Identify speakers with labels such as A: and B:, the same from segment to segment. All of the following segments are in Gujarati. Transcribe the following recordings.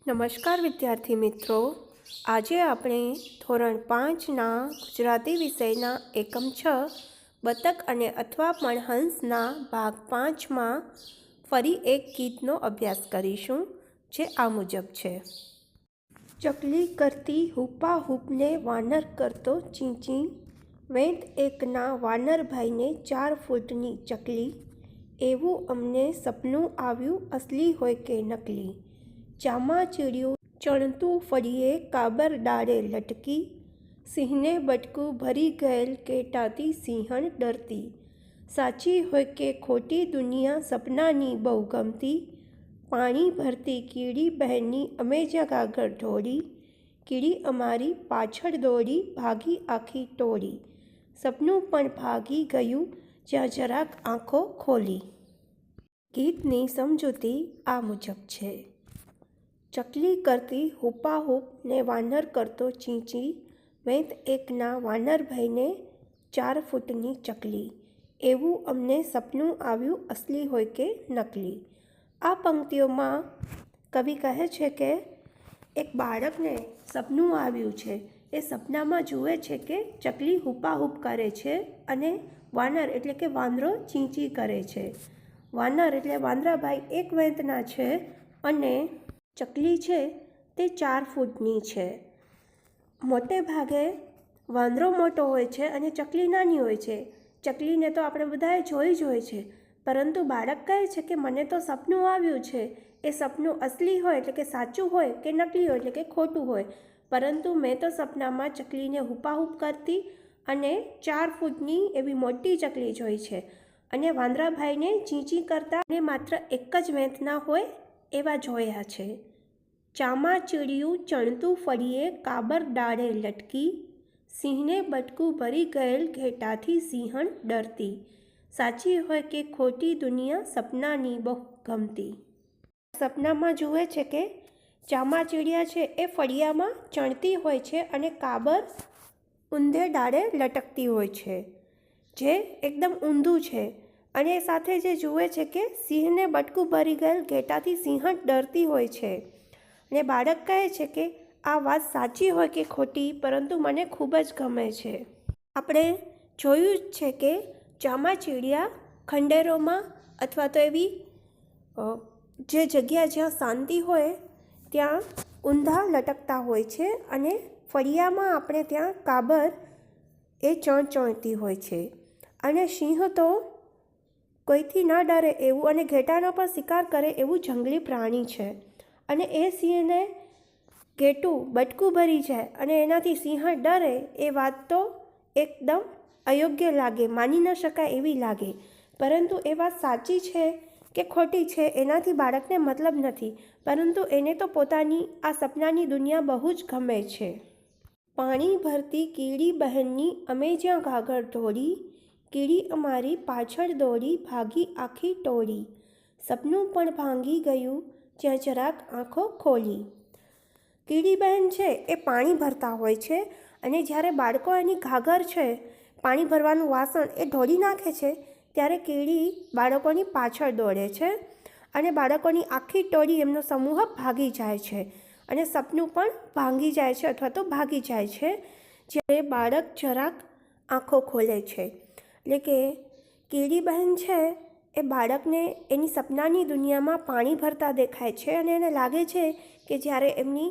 A: નમસ્કાર વિદ્યાર્થી મિત્રો, આજે આપણે ધોરણ 5ના ગુજરાતી વિષયના એકમ 6 બતક અને અથવા પણ હંસના ભાગ 5માં ફરી એક ગીતનો અભ્યાસ કરીશું, જે આ મુજબ છે. ચકલી કરતી હુપા હુપને વાનર કરતો ચીંચી, વેંત એકના વાનરભાઈને 4 ફૂટની ચકલી, એવું અમને સપનું આવ્યું અસલી હોય કે નકલી. ચામાચીડિયું ચણતું ફળીએ કાબર ડાળે લટકી, સિંહને બટકું ભરી ગયેલ ઘેટાથી સિંહણ ડરતી. સાચી હોય કે ખોટી દુનિયા સપનાની બહુ ગમતી, પાણી ભરતી કીડી બહેનની અમે જ્યાં ગાગર ઢોળી, કીડી અમારી પાછળ દોડી ભાગી આખી ટોળી. સપનું પણ ભાગી ગયું જ્યાં જરાક આંખો ખોલી. ગીતની સમજૂતી આ મુજબ છે. ચકલી કરતી હુપાહુપ ને વાનર કરતો ચીંચી, વેંત એકના વાનરભાઈને 4 ફૂટની ચકલી, એવું અમને સપનું આવ્યું અસલી હોય કે નકલી. આ પંક્તિઓમાં કવિ કહે છે કે એક બાળકને સપનું આવ્યું છે. એ સપનામાં જુએ છે કે ચકલી હુપાહુપ કરે છે અને વાનર એટલે કે વાંદરો ચીંચી કરે છે. વાનર એટલે વાંદરાભાઈ એક વેંતના છે અને ચકલી છે તે 4 ફૂટની છે. મોટે ભાગે વાંદરો મોટો હોય છે અને ચકલી નાની હોય છે. ચકલીને તો આપણે બધાએ જોઈ જ હોય છે, પરંતુ બાળક કહે છે કે મને તો સપનું આવ્યું છે. એ સપનું અસલી હોય એટલે કે સાચું હોય કે નકલી હોય એટલે કે ખોટું હોય, પરંતુ મેં તો સપનામાં ચકલીને હુપાહુપ કરતી અને 4 ફૂટની એવી મોટી ચકલી જોઈ છે અને વાંદરાભાઈને ચીંચી કરતા અને માત્ર એક જ વેંતના હોય એવા જોયા છે. ચામાચીડિયું ચણતું ફળીએ કાબર ડાળે લટકી, સિંહને બટકું ભરી ગયેલ ઘેટાથી સિંહણ ડરતી. સાચી હોય કે ખોટી દુનિયા સપનાની બહુ ગમતી. સપનામાં જુએ છે કે ચામાચીડિયા છે એ ફળિયામાં ચણતી હોય છે અને કાબર ઊંધે ડાળે લટકતી હોય છે, જે એકદમ ઊંધું છે. અને સાથે જે જુએ છે કે સિંહને બટકું ભરી ગયેલ ઘેટાથી સિંહણ ડરતી હોય છે. અને બાળક કહે છે કે આ વાત સાચી હોય કે ખોટી, પરંતુ મને ખૂબ જ ગમે છે. આપણે જોયું જ છે કે ચામાચીડિયા ખંડેરોમાં અથવા તો એવી જે જગ્યા જ્યાં શાંતિ હોય ત્યાં ઊંધા લટકતા હોય છે અને ફળિયામાં આપણે ત્યાં કાબર એ ચણતી હોય છે. અને સિંહ તો કોઈથી ન ડરે એવું અને ઘેટાનો પણ શિકાર કરે એવું જંગલી પ્રાણી છે. અને એ સિંહને ઘેટું બટકું ભરી જાય અને એનાથી સિંહણ ડરે એ વાત તો એકદમ અયોગ્ય લાગે, માની ન શકાય એવી લાગે. પરંતુ એ વાત સાચી છે કે ખોટી છે એનાથી બાળકને મતલબ નથી, પરંતુ એને તો પોતાની આ સપનાની દુનિયા બહુ જ ગમે છે. પાણી ભરતી કીડી બહેનની અમે જ્યાં ગાગર ઢોળી, કીડી અમારી પાછળ દોડી ભાગી આખી ટોળી. સપનું પણ ભાંગી ગયું જ્યાં જરાક આંખો ખોલી. કીડી બહેન છે એ પાણી ભરતા હોય છે અને જ્યારે બાળકો એની ઘાઘર છે, પાણી ભરવાનું વાસણ એ ઢોળી નાખે છે, ત્યારે કીડી બાળકોની પાછળ દોડે છે અને બાળકોની આખી ટોળી એમનો સમૂહ ભાગી જાય છે અને સપનું પણ ભાંગી જાય છે અથવા તો ભાગી જાય છે જ્યારે બાળક જરાક આંખો ખોલે છે. એટલે કે કીડી બહેન છે એ બાળકને એની સપનાની દુનિયામાં પાણી ભરતા દેખાય છે અને એને લાગે છે કે જ્યારે એમની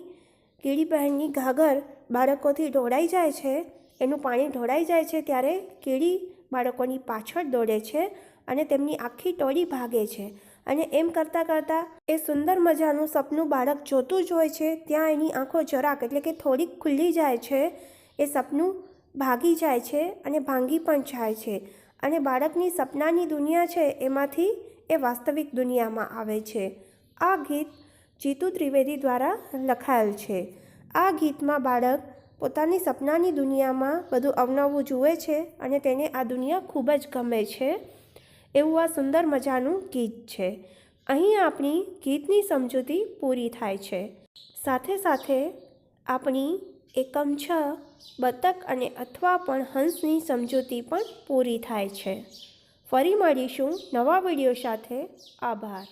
A: કીડી બહેનની ઘાઘર બાળકોથી ઢોળાઈ જાય છે, એનું પાણી ઢોળાઈ જાય છે, ત્યારે કીડી બાળકોની પાછળ દોડે છે અને તેમની આખી ટોળી ભાગે છે. અને એમ કરતાં કરતાં એ સુંદર મજાનું સપનું બાળક જોતું જ હોય છે. ત્યાં એની આંખો જરાક એટલે કે થોડીક ખુલ્લી જાય છે, એ સપનું ભાગી જાય છે અને ભાંગી પણ જાય છે અને બાળકની સપનાની દુનિયા છે એમાંથી એ વાસ્તવિક દુનિયામાં આવે છે. આ ગીત જીતુ ત્રિવેદી દ્વારા લખાયેલ છે. આ ગીતમાં બાળક પોતાની સપનાની દુનિયામાં બધું અવનવું જુએ છે અને તેને આ દુનિયા ખૂબ જ ગમે છે. એવું આ સુંદર મજાનું ગીત છે. અહીં આપણી ગીતની સમજૂતી પૂરી થાય છે. સાથે સાથે આપણી એકમ 6 બતક અને અથવા પણ હંસની સમજૂતી પણ પૂરી થાય છે. ફરી મળીશું નવા વિડીયો સાથે. આભાર.